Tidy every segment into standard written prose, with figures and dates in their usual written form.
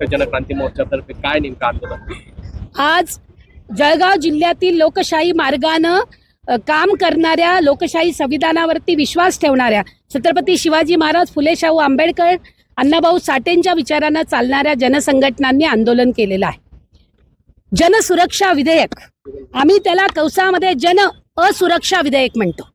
जनक्रांती मोर्चातर्फे काय नेमकं आंदोलन? आज जळगाव जिल्ह्यातील लोकशाही मार्गानं काम करणाऱ्या, लोकशाही संविधानावरती विश्वास ठेवणाऱ्या, छत्रपती शिवाजी महाराज, फुले शाहू आंबेडकर, अण्णाभाऊ साठेंच्या विचारांना चालणाऱ्या जनसंघटनांनी आंदोलन केलेलं आहे. जनसुरक्षा विधेयक, आम्ही त्याला कौसामध्ये जन असुरक्षा विधेयक म्हणतो.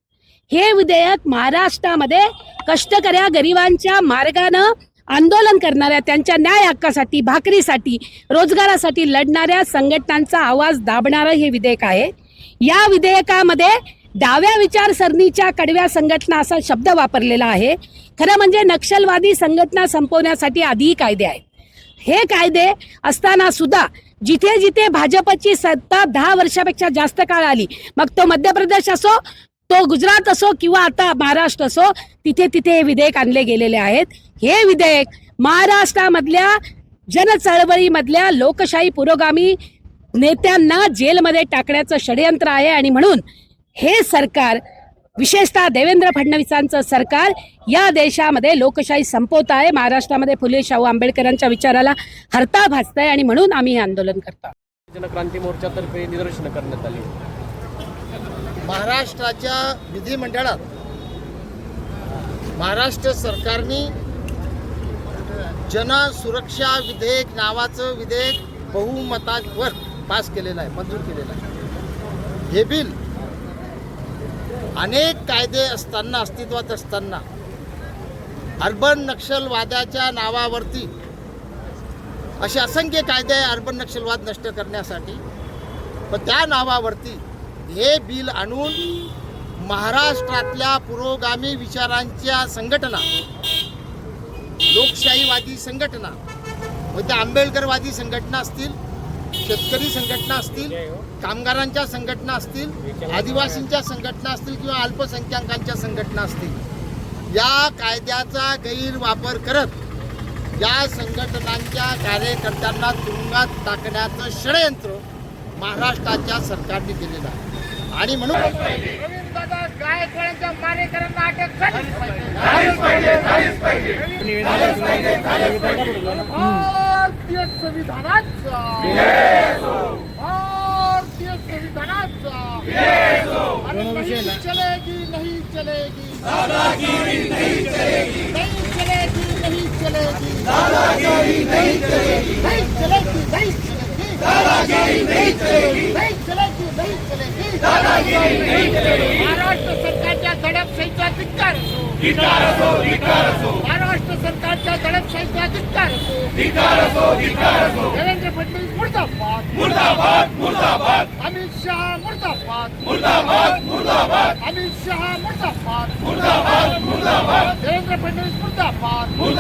हे विधेयक महाराष्ट्रामध्ये कष्टकऱ्या गरिबांच्या मार्गानं आंदोलन करणाऱ्या, त्यांच्या न्याय हक्कासाठी, भाकरीसाठी, रोजगारासाठी लढणाऱ्या संघटनांचा आवाज दाबणारं हे विधेयक आहे. या विधेयकामध्ये डाव्या विचारसरणीच्या कडव्या संघटना असा शब्द वापरलेला आहे. खरं म्हणजे नक्षलवादी संघटना संपवण्यासाठी आधीही कायदे आहेत. हे कायदे असताना सुद्धा जिथे जिथे भाजपची सत्ता 10 वर्षापेक्षा जास्त काळ आली, मग तो मध्य प्रदेश असो, तो गुजरात असो किंवा आता महाराष्ट्र असो, तिथे तिथे हे विधेयक आणले गेलेले आहेत. हे विधेयक महाराष्ट्रामधल्या जनचळवळीमधल्या लोकशाही पुरोगामी नेत्यांना जेलमध्ये टाकण्याचं षडयंत्र आहे. आणि म्हणून हे सरकार, विशेषतः देवेंद्र फडणवीसांचं सरकार, या देशामध्ये लोकशाही संपवत आहे. महाराष्ट्रामध्ये फुले शाहू आंबेडकरांच्या विचाराला हरताळ भासत आहे आणि म्हणून आम्ही हे आंदोलन करतो. जनक्रांती मोर्चातर्फे निदर्शनं करण्यात आली. महाराष्ट्राच्या विधिमंडळात महाराष्ट्र सरकारने जनसुरक्षा विधेयक नावाचं विधेयक बहुमतावर पास केलेलं आहे, मंजूर केलेलं आहे. हे बिल अनेक कायदे असताना, अस्तित्वात असताना, अर्बन नक्षलवादाच्या नावावरती असे असंख्य कायदे आहे अर्बन नक्षलवाद नष्ट करण्यासाठी, पण त्या नावावरती हे बिल आणून महाराष्ट्रातल्या पुरोगामी विचारांच्या संघटना, लोकशाहीवादी संघटना, मग त्या आंबेडकरवादी संघटना असतील, शेतकरी संघटना असतील, कामगारांच्या संघटना असतील, आदिवासींच्या संघटना असतील किंवा अल्पसंख्याकांच्या संघटना असतील, या कायद्याचा गैरवापर करत या संघटनांच्या कार्यकर्त्यांना तुरुंगात टाकण्याचं षडयंत्र महाराष्ट्राच्या सरकारने केलेलं आहे. आणि म्हणून गायकवाडांच्या मारेकरांना अटक झालीच पाहिजे. भारतीय संविधानाचा, भारतीय संविधानाचा नहीं चलेगी, नहीं चलेगी, दादागिरी नहीं चलेगी, नहीं चलेगी, नहीं चलेगी, दादागिरी नहीं चलेगी, नहीं चलेगी, नहीं चलेगी, दादागिरी नहीं चलेगी, नहीं चलेगी, नहीं चलेगी, दादागिरी नहीं चलेगी. महाराष्ट्र सरकारच्या दडपशाहीचा धिक्कार असो, धिक्कार असो, धिक्कार असो. महाराष्ट्र सरकारच्या दडपशाहीचा धिक्कार असो, धिक्कार असो, धिक्कार असो. देवेंद्र फडणवीस मुर्दाबाद, मुर्दाबाद, मुर्दाबाद. अमित शहा मुर्दाबाद, मुर्दाबाद, मुर्दाबाद. अमित शहा मुर्दाबाद, मुर्दाबाद, मुर्दाबाद. देवेंद्र फडणवीस मुर्दाबाद.